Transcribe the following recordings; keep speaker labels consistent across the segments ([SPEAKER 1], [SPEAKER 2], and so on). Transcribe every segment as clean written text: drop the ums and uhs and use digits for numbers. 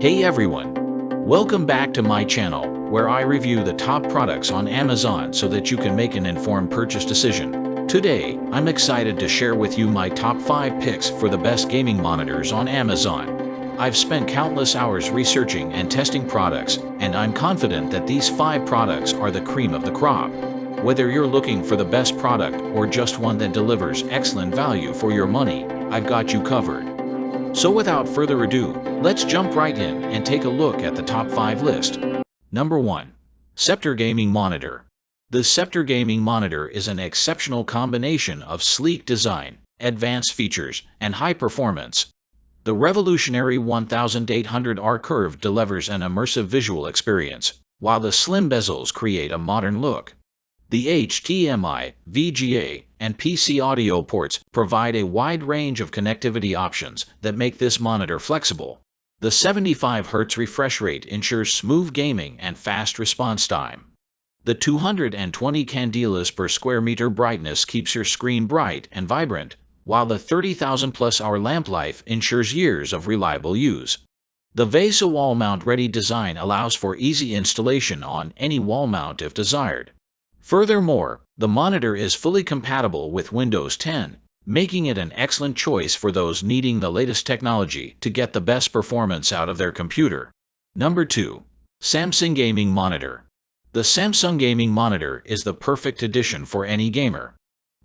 [SPEAKER 1] Hey everyone! Welcome back to my channel, where I review the top products on Amazon so that you can make an informed purchase decision. Today, I'm excited to share with you my top 5 picks for the best gaming monitors on Amazon. I've spent countless hours researching and testing products, and I'm confident that these 5 products are the cream of the crop. Whether you're looking for the best product or just one that delivers excellent value for your money, I've got you covered. So without further ado, let's jump right in and take a look at the top 5 list. Number 1. Scepter Gaming Monitor. The Scepter Gaming Monitor is an exceptional combination of sleek design, advanced features, and high performance. The revolutionary 1800R curve delivers an immersive visual experience, while the slim bezels create a modern look. The HDMI, VGA, and PC audio ports provide a wide range of connectivity options that make this monitor flexible. The 75 Hz refresh rate ensures smooth gaming and fast response time. The 220 candelas per square meter brightness keeps your screen bright and vibrant, while the 30,000+ hour lamp life ensures years of reliable use. The VESA wall mount ready design allows for easy installation on any wall mount if desired. Furthermore, the monitor is fully compatible with Windows 10, making it an excellent choice for those needing the latest technology to get the best performance out of their computer. Number 2. Samsung Gaming Monitor. The Samsung Gaming Monitor is the perfect addition for any gamer.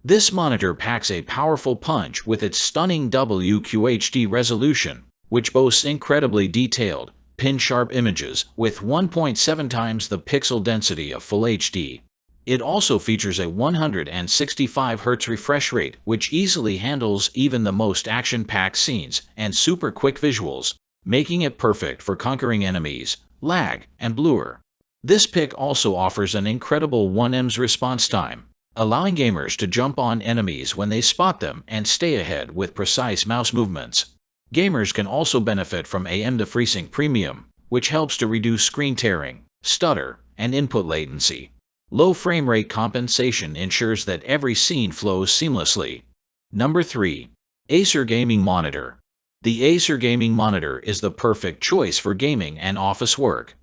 [SPEAKER 1] This monitor packs a powerful punch with its stunning WQHD resolution, which boasts incredibly detailed, pin-sharp images with 1.7 times the pixel density of Full HD. It also features a 165 Hz refresh rate, which easily handles even the most action-packed scenes and super quick visuals, making it perfect for conquering enemies, lag, and blur. This pick also offers an incredible 1ms response time, allowing gamers to jump on enemies when they spot them and stay ahead with precise mouse movements. Gamers can also benefit from AMD FreeSync Premium, which helps to reduce screen tearing, stutter, and input latency. Low frame rate compensation ensures that every scene flows seamlessly. Number 3. Acer Gaming Monitor. The Acer Gaming Monitor is the perfect choice for gaming and office work.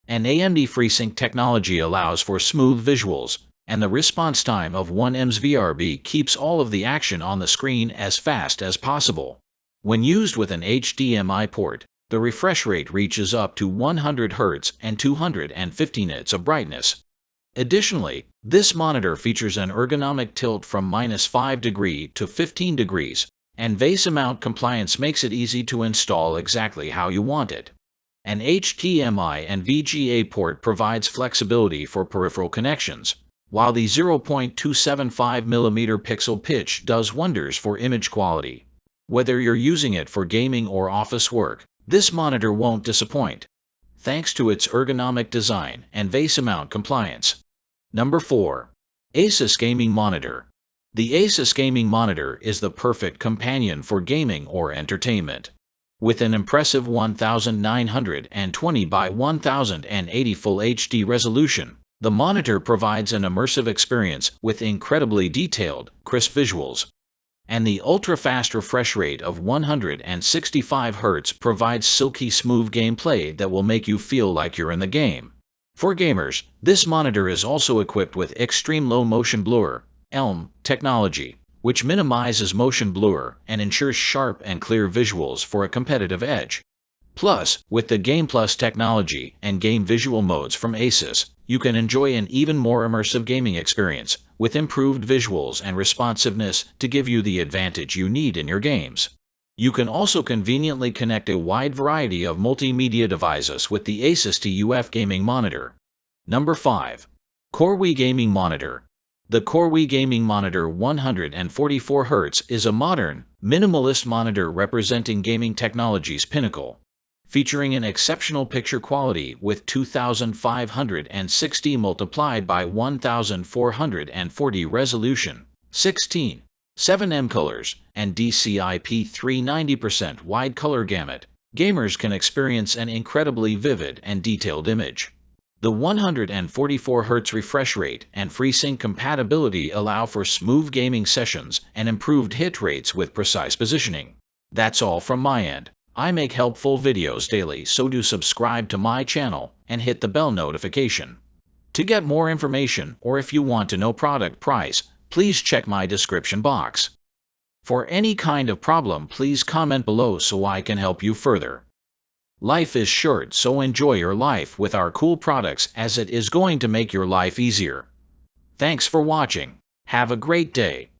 [SPEAKER 1] An AMD FreeSync technology allows for smooth visuals, and the response time of 1ms VRB keeps all of the action on the screen as fast as possible. When used with an HDMI port, the refresh rate reaches up to 100 Hz and 250 nits of brightness. Additionally, this monitor features an ergonomic tilt from -5 degrees to 15 degrees, and VESA mount compliance makes it easy to install exactly how you want it. An HDMI and VGA port provides flexibility for peripheral connections, while the 0.275mm pixel pitch does wonders for image quality. Whether you're using it for gaming or office work, this monitor won't disappoint, thanks to its ergonomic design and VESA mount compliance. Number 4. Asus Gaming Monitor. The Asus Gaming Monitor is the perfect companion for gaming or entertainment. With an impressive 1920 by 1080 Full HD resolution, the monitor provides an immersive experience with incredibly detailed, crisp visuals. And the ultra-fast refresh rate of 165 Hz provides silky smooth gameplay that will make you feel like you're in the game. For gamers, this monitor is also equipped with extreme low motion blur (ELM) technology, which minimizes motion blur and ensures sharp and clear visuals for a competitive edge. Plus, with the Game Plus technology and game visual modes from Asus, you can enjoy an even more immersive gaming experience with improved visuals and responsiveness to give you the advantage you need in your games. You can also conveniently connect a wide variety of multimedia devices with the Asus TUF Gaming Monitor. Number 5. CoreWii Gaming Monitor. The CoreWii Gaming Monitor 144 Hz is a modern, minimalist monitor representing gaming technology's pinnacle. Featuring an exceptional picture quality with 2560 multiplied by 1440 resolution, 16:7 colors, and DCI-P3 90% wide color gamut, gamers can experience an incredibly vivid and detailed image. The 144 Hz refresh rate and FreeSync compatibility allow for smooth gaming sessions and improved hit rates with precise positioning. That's all from my end. I make helpful videos daily, so do subscribe to my channel and hit the bell notification. To get more information, or if you want to know product price, please check my description box. For any kind of problem, please comment below so I can help you further. Life is short, so enjoy your life with our cool products, as it is going to make your life easier. Thanks for watching. Have a great day.